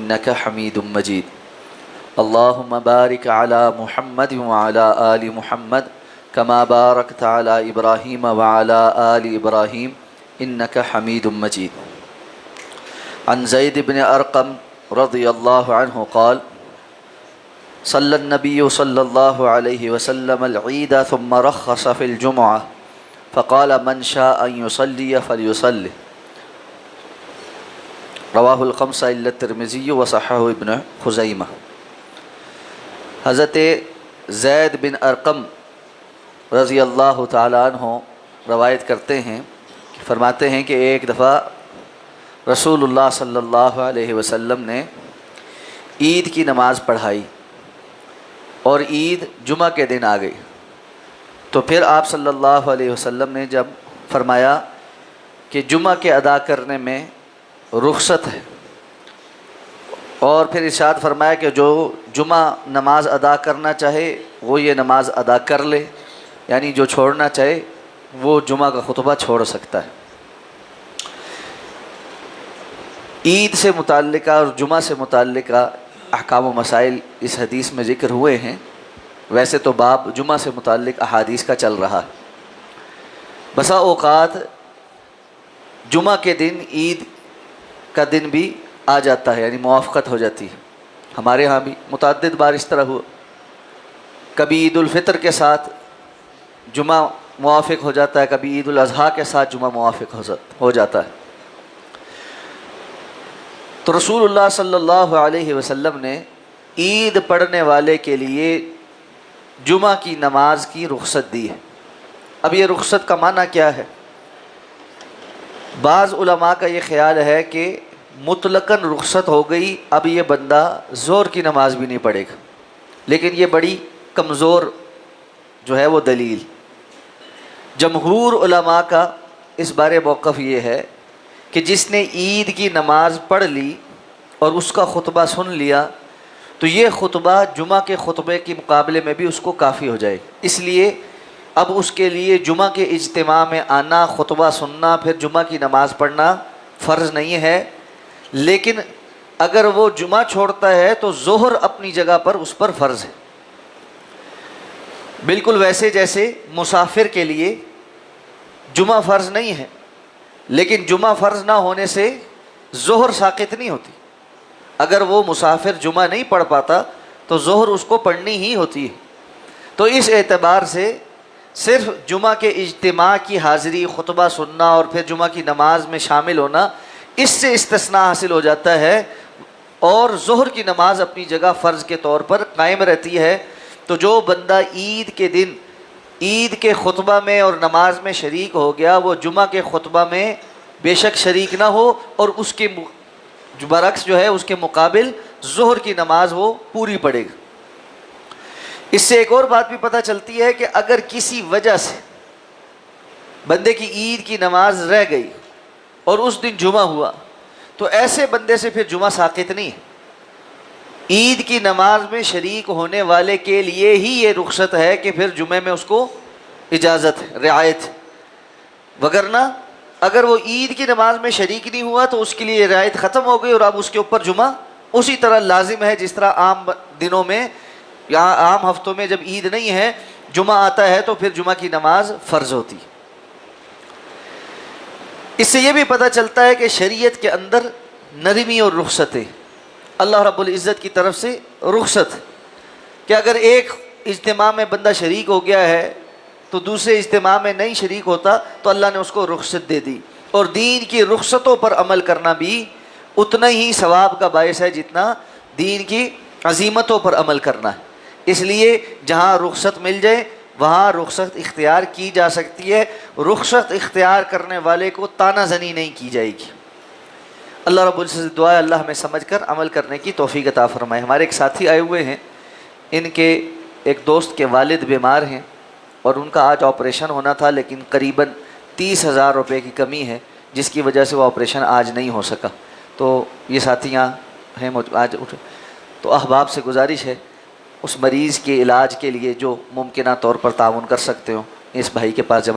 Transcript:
إنك حميد مجيد اللهم بارك على محمد وعلى آل محمد كما باركت على إبراهيم وعلى آل إبراهيم إنك حميد مجيد عن زيد بن أرقم رضي الله عنه قال صلى النبي صلى الله عليه وسلم العيد ثم رخص في الجمعة فقال من شاء أن يصلي فليصلي رواہ الخمسہ الا الترمذی وصححہ ابن خزیمہ۔ حضرت زید بن ارقم رضی اللہ تعالیٰ عنہ روایت کرتے ہیں، فرماتے ہیں کہ ایک دفعہ رسول اللہ صلی اللہ علیہ وسلم نے عید کی نماز پڑھائی اور عید جمعہ کے دن آ گئی، تو پھر آپ صلی اللہ علیہ وسلم نے جب فرمایا کہ جمعہ کے ادا کرنے میں رخصت ہے، اور پھر ارشاد فرمایا کہ جو جمعہ نماز ادا کرنا چاہے وہ یہ نماز ادا کر لے، یعنی جو چھوڑنا چاہے وہ جمعہ کا خطبہ چھوڑ سکتا ہے۔ عید سے متعلقہ اور جمعہ سے متعلقہ احکام و مسائل اس حدیث میں ذکر ہوئے ہیں، ویسے تو باب جمعہ سے متعلق احادیث کا چل رہا ہے۔ بسا اوقات جمعہ کے دن عید کا دن بھی آ جاتا ہے، یعنی موافقت ہو جاتی ہے۔ ہمارے ہاں بھی متعدد بار اس طرح ہوا، کبھی عید الفطر کے ساتھ جمعہ موافق ہو جاتا ہے، کبھی عید الاضحیٰ کے ساتھ جمعہ موافق ہو جاتا ہے۔ تو رسول اللہ صلی اللہ علیہ وسلم نے عید پڑھنے والے کے لیے جمعہ کی نماز کی رخصت دی ہے۔ اب یہ رخصت کا معنی کیا ہے؟ بعض علماء کا یہ خیال ہے کہ مطلقاً رخصت ہو گئی، اب یہ بندہ ظہر کی نماز بھی نہیں پڑھے گا، لیکن یہ بڑی کمزور جو ہے وہ دلیل۔ جمہور علماء کا اس بارے موقف یہ ہے کہ جس نے عید کی نماز پڑھ لی اور اس کا خطبہ سن لیا تو یہ خطبہ جمعہ کے خطبے کے مقابلے میں بھی اس کو کافی ہو جائے، اس لیے اب اس کے لیے جمعہ کے اجتماع میں آنا، خطبہ سننا، پھر جمعہ کی نماز پڑھنا فرض نہیں ہے۔ لیکن اگر وہ جمعہ چھوڑتا ہے تو ظہر اپنی جگہ پر اس پر فرض ہے، بالکل ویسے جیسے مسافر کے لیے جمعہ فرض نہیں ہے، لیکن جمعہ فرض نہ ہونے سے ظہر ساقط نہیں ہوتی۔ اگر وہ مسافر جمعہ نہیں پڑھ پاتا تو ظہر اس کو پڑھنی ہی ہوتی ہے۔ تو اس اعتبار سے صرف جمعہ کے اجتماع کی حاضری، خطبہ سننا اور پھر جمعہ کی نماز میں شامل ہونا، اس سے استثناء حاصل ہو جاتا ہے، اور ظہر کی نماز اپنی جگہ فرض کے طور پر قائم رہتی ہے۔ تو جو بندہ عید کے دن عید کے خطبہ میں اور نماز میں شریک ہو گیا، وہ جمعہ کے خطبہ میں بے شک شریک نہ ہو، اور اس کے برعکس جو ہے اس کے مقابل ظہر کی نماز وہ پوری پڑھے گا۔ اس سے ایک اور بات بھی پتہ چلتی ہے کہ اگر کسی وجہ سے بندے کی عید کی نماز رہ گئی اور اس دن جمعہ ہوا تو ایسے بندے سے پھر جمعہ ساقط نہیں ہے۔ عید کی نماز میں شریک ہونے والے کے لیے ہی یہ رخصت ہے کہ پھر جمعے میں اس کو اجازت ہے، رعایت ہے، وگرنہ اگر وہ عید کی نماز میں شریک نہیں ہوا تو اس کے لیے رعایت ختم ہو گئی، اور اب اس کے اوپر جمعہ اسی طرح لازم ہے جس طرح عام دنوں میں یا عام ہفتوں میں جب عید نہیں ہے جمعہ آتا ہے تو پھر جمعہ کی نماز فرض ہوتی ہے۔ اس سے یہ بھی پتہ چلتا ہے کہ شریعت کے اندر نرمی اور رخصت ہے، اللہ رب العزت کی طرف سے رخصت، کہ اگر ایک اجتماع میں بندہ شریک ہو گیا ہے تو دوسرے اجتماع میں نہیں شریک ہوتا تو اللہ نے اس کو رخصت دے دی۔ اور دین کی رخصتوں پر عمل کرنا بھی اتنا ہی ثواب کا باعث ہے جتنا دین کی عزیمتوں پر عمل کرنا ہے۔ اس لیے جہاں رخصت مل جائے وہاں رخصت اختیار کی جا سکتی ہے، رخصت اختیار کرنے والے کو طعنہ زنی نہیں کی جائے گی۔ اللہ رب العزت دعا ہے اللہ ہمیں سمجھ کر عمل کرنے کی توفیق عطا فرمائے۔ ہمارے ایک ساتھی آئے ہوئے ہیں، ان کے ایک دوست کے والد بیمار ہیں اور ان کا آج آپریشن ہونا تھا، لیکن قریباً 30,000 روپے کی کمی ہے جس کی وجہ سے وہ آپریشن آج نہیں ہو سکا۔ تو یہ ساتھیاں ہیں آج اٹھے، تو احباب سے گزارش ہے اس مریض کے علاج کے لیے جو ممکنہ طور پر تعاون کر سکتے ہو اس بھائی کے پاس جمع